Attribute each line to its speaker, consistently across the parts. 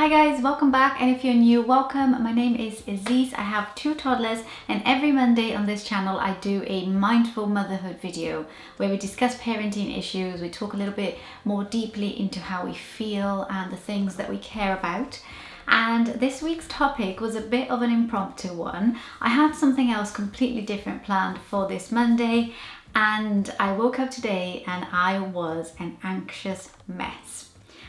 Speaker 1: Hi guys, welcome back, and if you're new, welcome. My name is Ysis. I have 2 toddlers, and every Monday on this channel I do a Mindful Motherhood video where we discuss parenting issues. We talk a little bit more deeply into how we feel and the things that we care about. And this week's topic was a bit of an impromptu one. I had something else completely different planned for this Monday, and I woke up today and I was an anxious mess.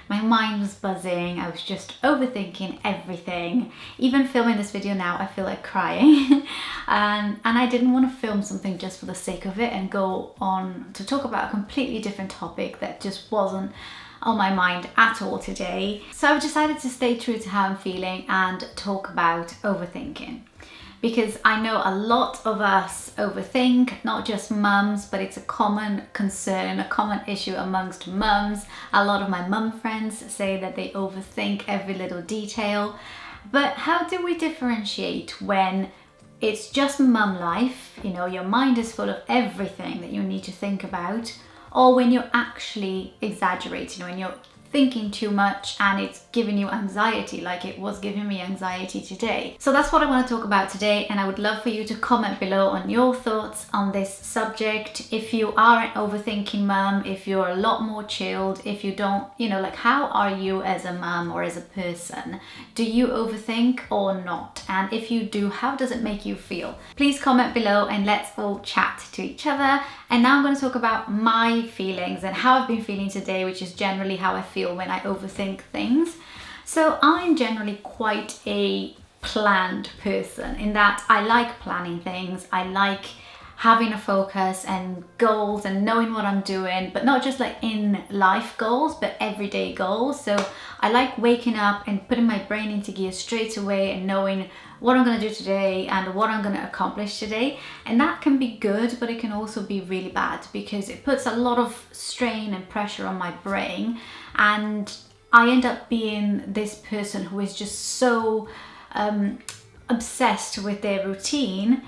Speaker 1: My mind was buzzing, I was just overthinking everything. Even filming this video now, I feel like crying. And I didn't want to film something just for the sake of it and go on to talk about a completely different topic that just wasn't on my mind at all today. So I've decided to stay true to how I'm feeling and talk about overthinking. Because I know a lot of us overthink, not just mums, but it's a common concern, a common issue amongst mums. A lot of my mum friends say that they overthink every little detail. But how do we differentiate when it's just mum life, you know, your mind is full of everything that you need to think about, or when you're actually exaggerating, when you're thinking too much and it's giving you anxiety, like it was giving me anxiety today. So that's what I want to talk about today, and I would love for you to comment below on your thoughts on this subject. If you are an overthinking mum, if you're a lot more chilled, if you don't, you know, like how are you as a mum or as a person? Do you overthink or not? And if you do, how does it make you feel? Please comment below and let's all chat to each other. And now I'm going to talk about my feelings and how I've been feeling today, which is generally how I feel when I overthink things. So I'm generally quite a planned person in that I like planning things. I like having a focus and goals and knowing what I'm doing, but not just like in life goals, but everyday goals. So I like waking up and putting my brain into gear straight away and knowing what I'm going to do today and what I'm going to accomplish today. And that can be good, but it can also be really bad because it puts a lot of strain and pressure on my brain, and I end up being this person who is just so obsessed with their routine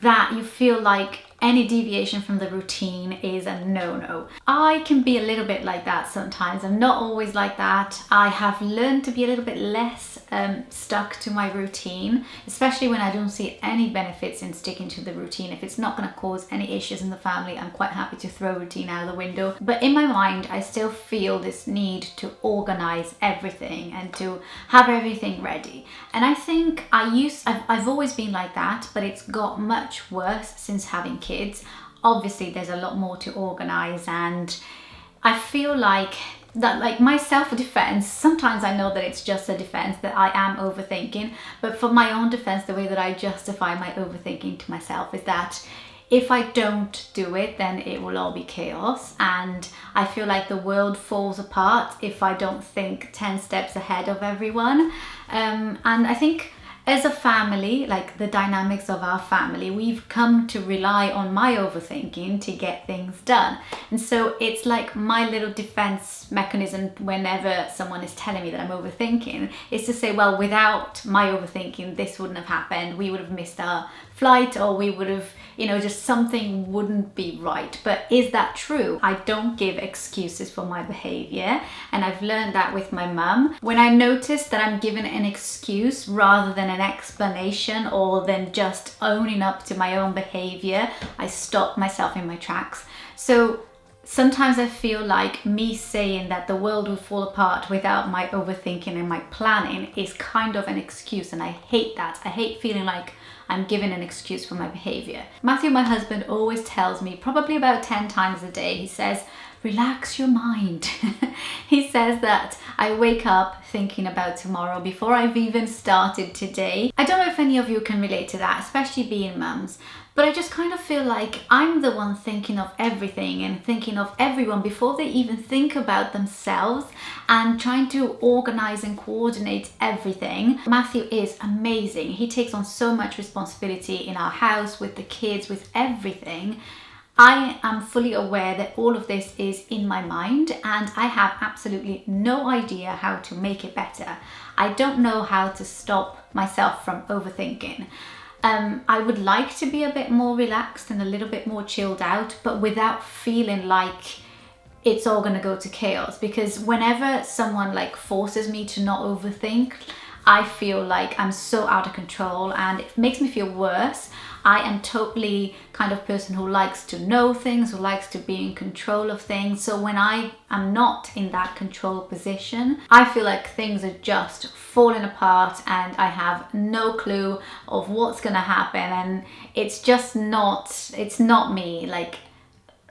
Speaker 1: that you feel like any deviation from the routine is a no-no. I can be a little bit like that sometimes. I'm not always like that. I have learned to be a little bit less stuck to my routine, especially when I don't see any benefits in sticking to the routine. If it's not going to cause any issues in the family, I'm quite happy to throw routine out of the window. But in my mind, I still feel this need to organize everything and to have everything ready. And I think I've always been like that, but it's got much worse since having kids. Obviously, there's a lot more to organize, and I feel like that, like my self-defense, sometimes I know that it's just a defense that I am overthinking, but for my own defense, the way that I justify my overthinking to myself is that if I don't do it, then it will all be chaos, and I feel like the world falls apart if I don't think 10 steps ahead of everyone. And I think as a family, like the dynamics of our family, we've come to rely on my overthinking to get things done. And so it's like my little defense mechanism whenever someone is telling me that I'm overthinking is to say, well, without my overthinking, this wouldn't have happened. We would have missed our flight, or we would have, you know, just something wouldn't be right. But is that true? I don't give excuses for my behavior, and I've learned that with my mum. When I notice that I'm given an excuse rather than an explanation, or than just owning up to my own behavior, I stop myself in my tracks. So sometimes I feel like me saying that the world will fall apart without my overthinking and my planning is kind of an excuse, and I hate that. I hate feeling like I'm given an excuse for my behavior. Matthew, my husband, always tells me, probably about 10 times a day, he says, relax your mind. He says that I wake up thinking about tomorrow before I've even started today. I don't know if any of you can relate to that, especially being mums, but I just kind of feel like I'm the one thinking of everything and thinking of everyone before they even think about themselves, and trying to organize and coordinate everything. Matthew is amazing. He takes on so much responsibility in our house, with the kids, with everything. I am fully aware that all of this is in my mind, and I have absolutely no idea how to make it better. I don't know how to stop myself from overthinking. I would like to be a bit more relaxed and a little bit more chilled out, but without feeling like it's all gonna go to chaos. Because whenever someone like forces me to not overthink, I feel like I'm so out of control, and it makes me feel worse. I am totally kind of person who likes to know things, who likes to be in control of things. So when I am not in that control position, I feel like things are just falling apart and I have no clue of what's gonna happen, and it's just it's not me. Like,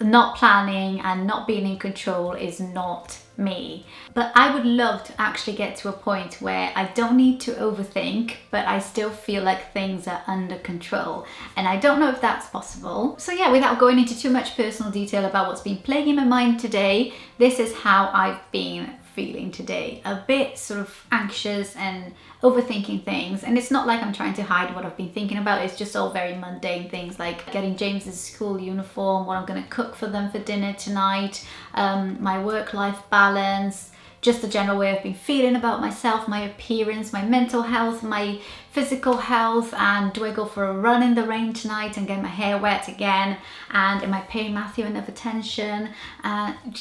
Speaker 1: not planning and not being in control is not me. But I would love to actually get to a point where I don't need to overthink, but I still feel like things are under control. And I don't know if that's possible. So yeah, without going into too much personal detail about what's been plaguing my mind today, this is how I've been feeling today. A bit sort of anxious and overthinking things, and it's not like I'm trying to hide what I've been thinking about. It's just all very mundane things, like getting James's school uniform, what I'm going to cook for them for dinner tonight, my work-life balance, just the general way I've been feeling about myself, my appearance, my mental health, my physical health, and do I go for a run in the rain tonight and get my hair wet again, and am I paying Matthew enough attention,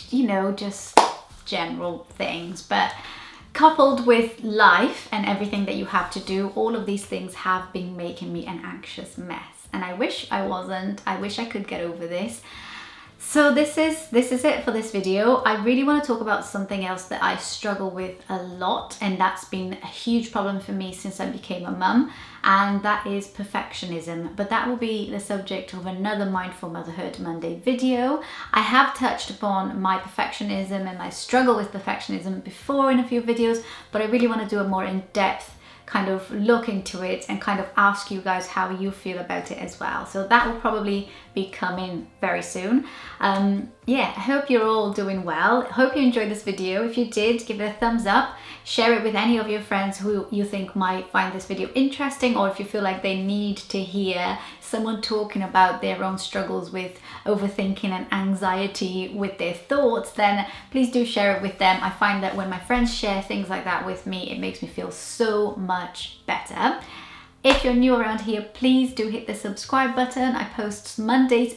Speaker 1: you know, just general things. But coupled with life and everything that you have to do, all of these things have been making me an anxious mess, and I wish I wasn't. I wish I could get over this. So this is it for this video. I really want to talk about something else that I struggle with a lot, and that's been a huge problem for me since I became a mum, and that is perfectionism. But that will be the subject of another Mindful Motherhood Monday video. I have touched upon my perfectionism and my struggle with perfectionism before in a few videos, but I really want to do a more in-depth kind of look into it and kind of ask you guys how you feel about it as well. So that will probably be coming very soon. Yeah, I hope you're all doing well. Hope you enjoyed this video. If you did, give it a thumbs up. Share it with any of your friends who you think might find this video interesting, or if you feel like they need to hear someone talking about their own struggles with overthinking and anxiety with their thoughts, then please do share it with them. I find that when my friends share things like that with me, it makes me feel so much better. If you're new around here, please do hit the subscribe button. I post Mondays,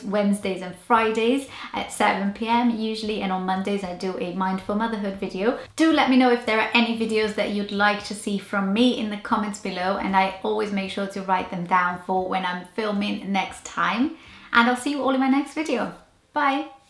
Speaker 1: Wednesdays and Fridays at 7 p.m. usually, and on Mondays I do a Mindful Motherhood video. Do let me know if there are any videos that you'd like to see from me in the comments below, and I always make sure to write them down for when I'm filming next time. And I'll see you all in my next video. Bye!